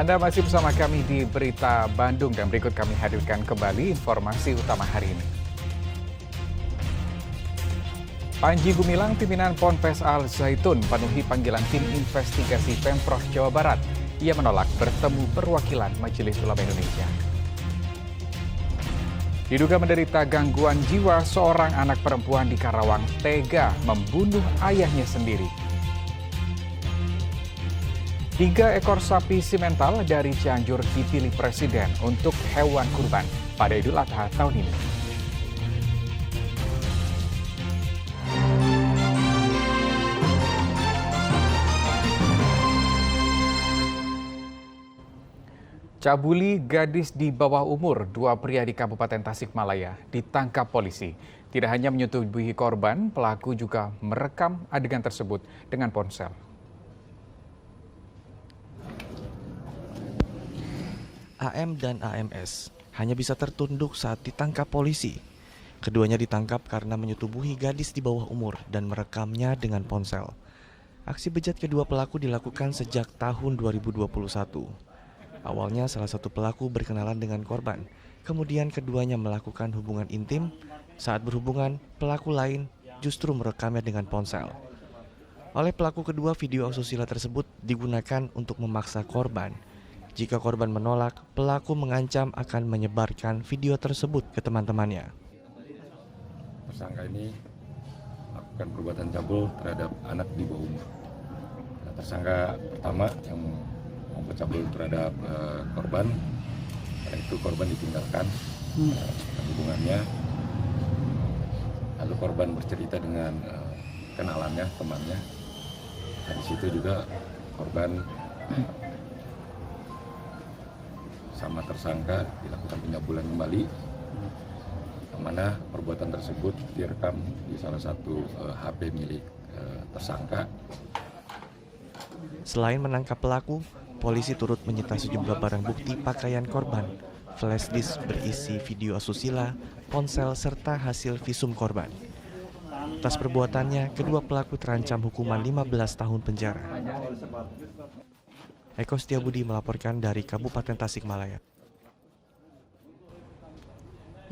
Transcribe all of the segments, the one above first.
Anda masih bersama kami di Berita Bandung dan berikut kami hadirkan kembali informasi utama hari ini. Panji Gumilang, pimpinan Ponpes Al Zaitun, penuhi panggilan tim investigasi Pemprov Jawa Barat. Ia menolak bertemu perwakilan Majelis Ulama Indonesia. Diduga menderita gangguan jiwa, seorang anak perempuan di Karawang tega membunuh ayahnya sendiri. 3 ekor sapi simental dari Cianjur dipilih Presiden untuk hewan kurban pada Idul Adha tahun ini. Cabuli gadis di bawah umur, 2 pria di Kabupaten Tasikmalaya ditangkap polisi. Tidak hanya menyetubuhi korban, pelaku juga merekam adegan tersebut dengan ponsel. AM dan AMS hanya bisa tertunduk saat ditangkap polisi. Keduanya ditangkap karena menyetubuhi gadis di bawah umur dan merekamnya dengan ponsel. Aksi bejat kedua pelaku dilakukan sejak tahun 2021. Awalnya salah satu pelaku berkenalan dengan korban, kemudian keduanya melakukan hubungan intim. Saat berhubungan, pelaku lain justru merekamnya dengan ponsel. Oleh pelaku kedua, video asusila tersebut digunakan untuk memaksa korban. Jika korban menolak, pelaku mengancam akan menyebarkan video tersebut ke teman-temannya. Tersangka ini melakukan perbuatan cabul terhadap anak di bawah umur. Tersangka pertama yang membuat cabul terhadap korban, karena itu korban ditinggalkan hubungannya. Lalu korban bercerita dengan kenalannya, temannya. Dan di situ juga korban sama tersangka dilakukan pencabulan kembali, mana perbuatan tersebut direkam di salah satu HP milik tersangka. Selain menangkap pelaku, polisi turut menyita sejumlah barang bukti pakaian korban, flash disk berisi video asusila, ponsel, serta hasil visum korban. Atas perbuatannya, kedua pelaku terancam hukuman 15 tahun penjara. Eko Setiabudi melaporkan dari Kabupaten Tasikmalaya.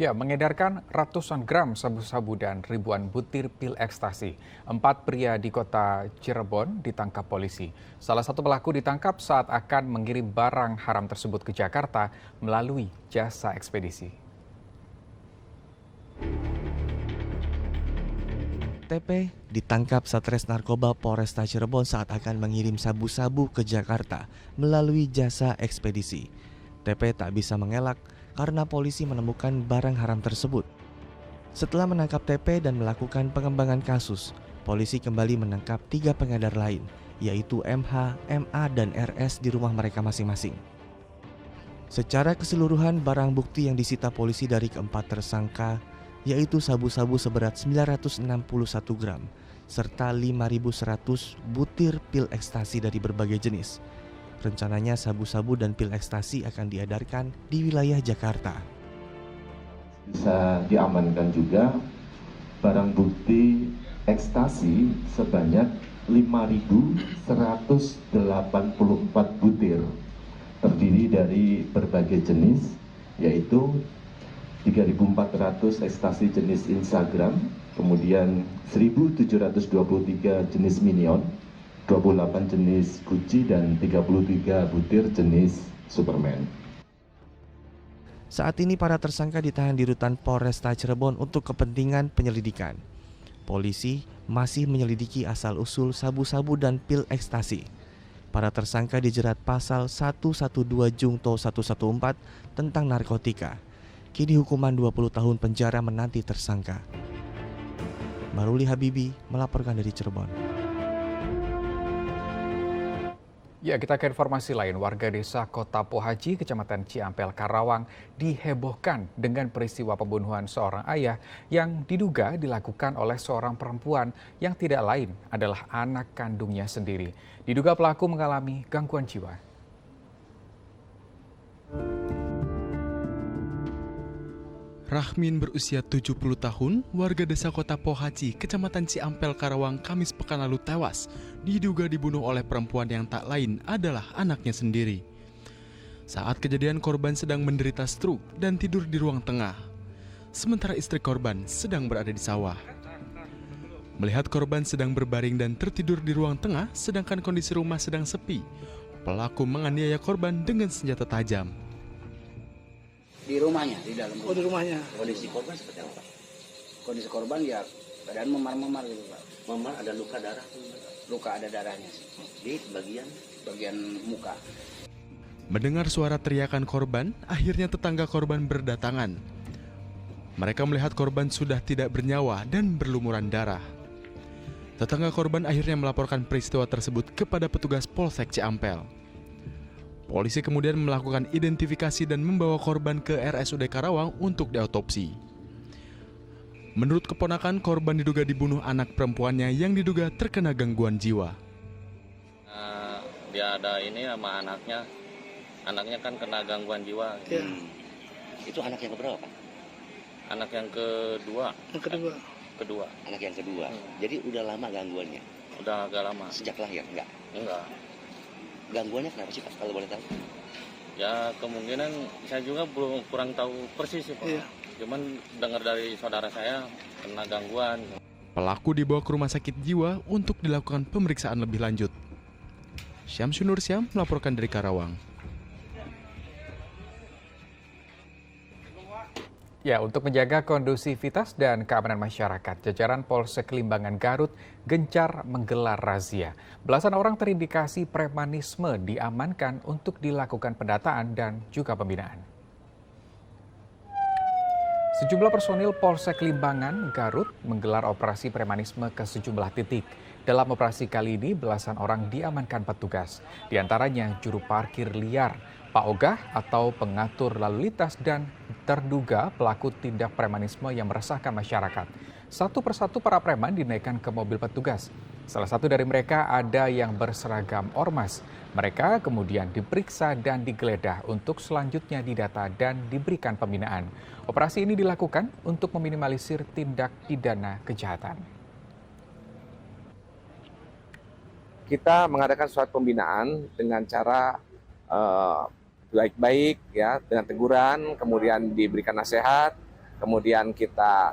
Ya, mengedarkan ratusan gram sabu-sabu dan ribuan butir pil ekstasi. 4 pria di kota Cirebon ditangkap polisi. Salah satu pelaku ditangkap saat akan mengirim barang haram tersebut ke Jakarta melalui jasa ekspedisi. TP ditangkap Satres Narkoba Polresta Cirebon saat akan mengirim sabu-sabu ke Jakarta melalui jasa ekspedisi. TP tak bisa mengelak karena polisi menemukan barang haram tersebut. Setelah menangkap TP dan melakukan pengembangan kasus, polisi kembali menangkap 3 pengedar lain, yaitu MH, MA, dan RS di rumah mereka masing-masing. Secara keseluruhan, barang bukti yang disita polisi dari keempat tersangka yaitu sabu-sabu seberat 961 gram, serta 5.100 butir pil ekstasi dari berbagai jenis. Rencananya sabu-sabu dan pil ekstasi akan diedarkan di wilayah Jakarta. Bisa diamankan juga barang bukti ekstasi sebanyak 5.184 butir, terdiri dari berbagai jenis, yaitu 3.400 ekstasi jenis Instagram, kemudian 1.723 jenis Minion, 28 jenis Gucci, dan 33 butir jenis Superman. Saat ini para tersangka ditahan di rutan Polresta Cirebon untuk kepentingan penyelidikan. Polisi masih menyelidiki asal-usul sabu-sabu dan pil ekstasi. Para tersangka dijerat pasal 112 Jungto 114 tentang narkotika. Kini hukuman 20 tahun penjara menanti tersangka. Maruli Habibi melaporkan dari Cirebon. Ya, kita ke informasi lain. Warga desa Kota Pohaci, Kecamatan Ciampel, Karawang dihebohkan dengan peristiwa pembunuhan seorang ayah yang diduga dilakukan oleh seorang perempuan yang tidak lain adalah anak kandungnya sendiri. Diduga pelaku mengalami gangguan jiwa. Rahmin berusia 70 tahun, warga desa Kota Pohaci, Kecamatan Ciampel, Karawang, Kamis pekan lalu tewas, diduga dibunuh oleh perempuan yang tak lain adalah anaknya sendiri. Saat kejadian, korban sedang menderita stroke dan tidur di ruang tengah, sementara istri korban sedang berada di sawah. Melihat korban sedang berbaring dan tertidur di ruang tengah, sedangkan kondisi rumah sedang sepi, pelaku menganiaya korban dengan senjata tajam. Di rumahnya, di dalam rumah. Oh, di rumahnya. Kondisi korban seperti apa? Kondisi korban ya keadaan memar-memar gitu, Pak. Memar ada luka darah? Luka ada darahnya sih. Di Bagian muka. Mendengar suara teriakan korban, akhirnya tetangga korban berdatangan. Mereka melihat korban sudah tidak bernyawa dan berlumuran darah. Tetangga korban akhirnya melaporkan peristiwa tersebut kepada petugas Polsek Ciampel. Polisi kemudian melakukan identifikasi dan membawa korban ke RSUD Karawang untuk diautopsi. Menurut keponakan, korban diduga dibunuh anak perempuannya yang diduga terkena gangguan jiwa. Dia ada ini sama anaknya kan kena gangguan jiwa. Iya. Itu anak yang keberapa, Pak? Anak yang kedua. Anak yang kedua. Jadi udah lama gangguannya? Udah agak lama. Sejak lahir? Enggak. Gangguannya kenapa sih, Pak, kalau boleh tahu? Ya kemungkinan saya juga kurang tahu persis sih, Pak. Iya. Cuman dengar dari saudara saya kena gangguan. Pelaku dibawa ke rumah sakit jiwa untuk dilakukan pemeriksaan lebih lanjut. Syamsul Nursyam melaporkan dari Karawang. Ya, untuk menjaga kondusivitas dan keamanan masyarakat, jajaran Polsek Limbangan Garut gencar menggelar razia. Belasan orang terindikasi premanisme diamankan untuk dilakukan pendataan dan juga pembinaan. Sejumlah personil Polsek Limbangan Garut menggelar operasi premanisme ke sejumlah titik. Dalam operasi kali ini, belasan orang diamankan petugas. Di antaranya juru parkir liar, Pak Ogah atau pengatur lalu lintas dan terduga pelaku tindak premanisme yang meresahkan masyarakat. Satu persatu para preman dinaikkan ke mobil petugas. Salah satu dari mereka ada yang berseragam ormas. Mereka kemudian diperiksa dan digeledah untuk selanjutnya didata dan diberikan pembinaan. Operasi ini dilakukan untuk meminimalisir tindak pidana kejahatan. Kita mengadakan suatu pembinaan dengan cara baik-baik ya, dengan teguran, kemudian diberikan nasihat, kemudian kita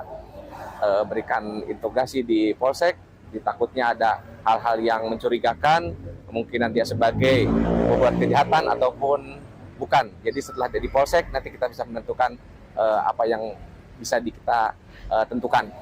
berikan interogasi di polsek. Takutnya ada hal-hal yang mencurigakan, kemungkinan dia sebagai pembuat kejahatan ataupun bukan. Jadi setelah dari polsek nanti kita bisa menentukan apa yang bisa kita tentukan.